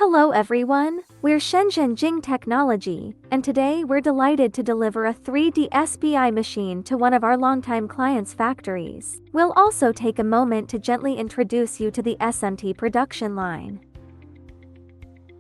Hello everyone, we're Shenzhen Jing Technology, and today we're delighted to deliver a 3D SPI machine to one of our longtime clients' factories. We'll also take a moment to gently introduce you to the SMT production line.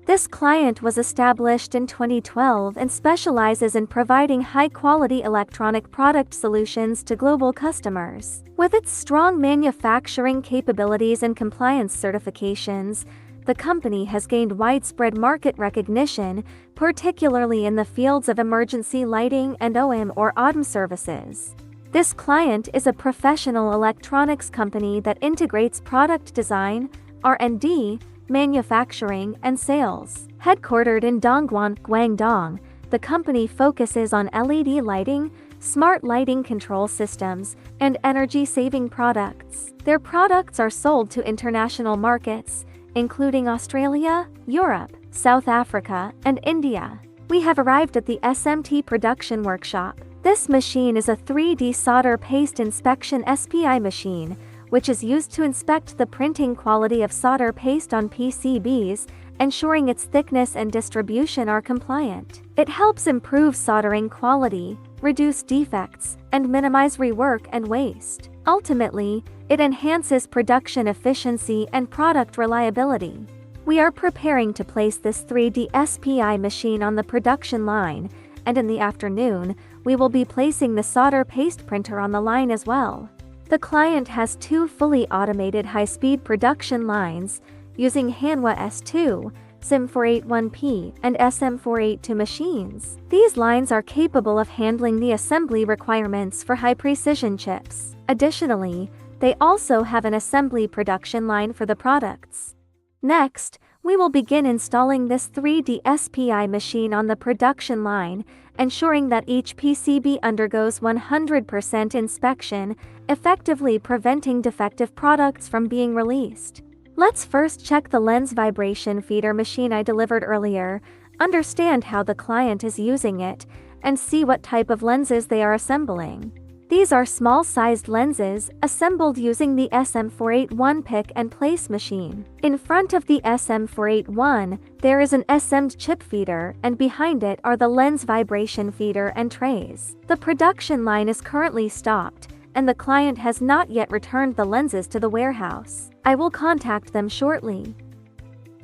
This client was established in 2012 and specializes in providing high-quality electronic product solutions to global customers. With its strong manufacturing capabilities and compliance certifications, the company has gained widespread market recognition, particularly in the fields of emergency lighting and OEM or ODM services. This client is a professional electronics company that integrates product design, R&D, manufacturing, and sales. Headquartered in Dongguan, Guangdong, the company focuses on LED lighting, smart lighting control systems, and energy-saving products. Their products are sold to international markets, including Australia, Europe, South Africa, and India. We have arrived at the SMT production workshop. This machine is a 3D solder paste inspection SPI machine, which is used to inspect the printing quality of solder paste on PCBs, ensuring its thickness and distribution are compliant. It helps improve soldering quality, reduce defects, and minimize rework and waste. Ultimately, it enhances production efficiency and product reliability. We are preparing to place this 3D SPI machine on the production line, and in the afternoon, we will be placing the solder paste printer on the line as well. The client has two fully automated high-speed production lines, using Hanwha S2, SIM481P, and SM482 machines. These lines are capable of handling the assembly requirements for high-precision chips. Additionally, they also have an assembly production line for the products. Next, we will begin installing this 3D SPI machine on the production line, ensuring that each PCB undergoes 100% inspection, effectively preventing defective products from being released. Let's first check the lens vibration feeder machine I delivered earlier, understand how the client is using it, and see what type of lenses they are assembling. These are small-sized lenses, assembled using the SM481 pick and place machine. In front of the SM481, there is an SM'd chip feeder, and behind it are the lens vibration feeder and trays. The production line is currently stopped, and the client has not yet returned the lenses to the warehouse. I will contact them shortly.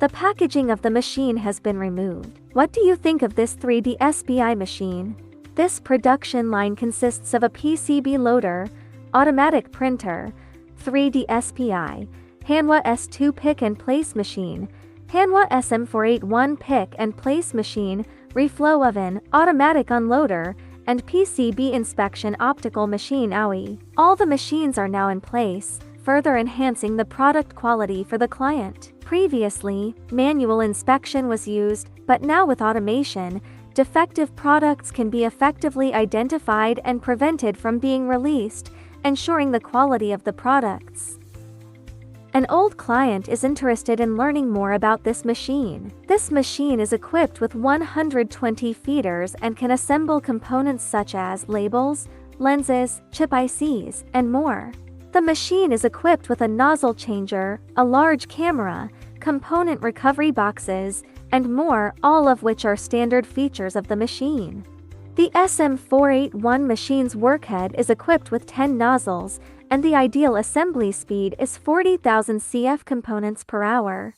The packaging of the machine has been removed. What do you think of this 3D SPI machine? This production line consists of a PCB loader, automatic printer, 3D SPI, Hanwha S2 pick and place machine, Hanwha SM481 pick and place machine, reflow oven, automatic unloader, and PCB inspection optical machine OE. All the machines are now in place, further enhancing the product quality for the client. Previously, manual inspection was used, but now with automation, defective products can be effectively identified and prevented from being released, ensuring the quality of the products. An old client is interested in learning more about this machine. This machine is equipped with 120 feeders and can assemble components such as labels, lenses, chip ICs, and more. The machine is equipped with a nozzle changer, a large camera, component recovery boxes, and more, all of which are standard features of the machine. The SM481 machine's workhead is equipped with 10 nozzles, and the ideal assembly speed is 40,000 CF components per hour.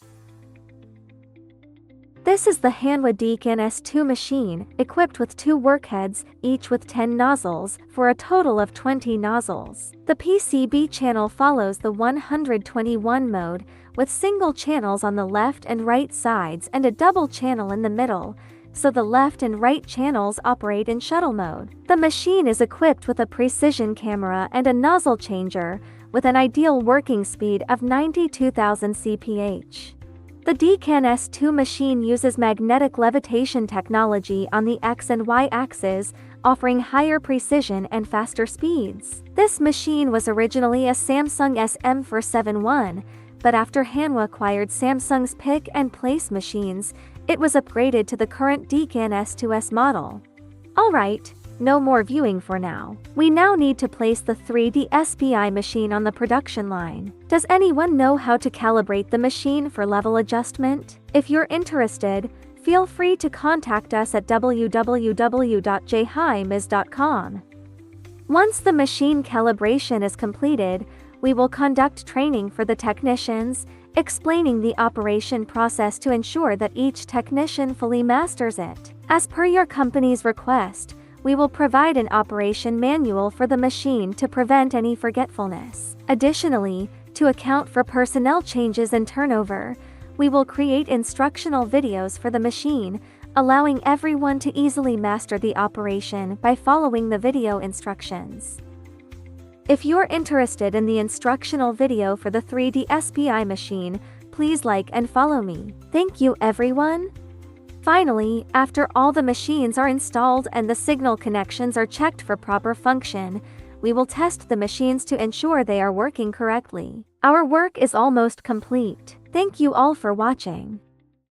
This is the Hanwha DCAN S2 machine, equipped with 2 workheads, each with 10 nozzles, for a total of 20 nozzles. The PCB channel follows the 121 mode, with single channels on the left and right sides and a double channel in the middle, so the left and right channels operate in shuttle mode. The machine is equipped with a precision camera and a nozzle changer, with an ideal working speed of 92,000 cph. The DCAN S2 machine uses magnetic levitation technology on the X and Y axes, offering higher precision and faster speeds. This machine was originally a Samsung SM471, but after Hanwha acquired Samsung's pick and place machines, it was upgraded to the current DCAN S2S model. Alright, No more viewing for now. We now need to place the 3D SPI machine on the production line. Does anyone know how to calibrate the machine for level adjustment? If you're interested, feel free to contact us at www.jheimes.com. Once the machine calibration is completed, we will conduct training for the technicians, explaining the operation process to ensure that each technician fully masters it. As per your company's request, we will provide an operation manual for the machine to prevent any forgetfulness. Additionally, to account for personnel changes and turnover, we will create instructional videos for the machine, allowing everyone to easily master the operation by following the video instructions. If you're interested in the instructional video for the 3D SPI machine, please like and follow me. Thank you, everyone. Finally, after all the machines are installed and the signal connections are checked for proper function, we will test the machines to ensure they are working correctly. Our work is almost complete. Thank you all for watching.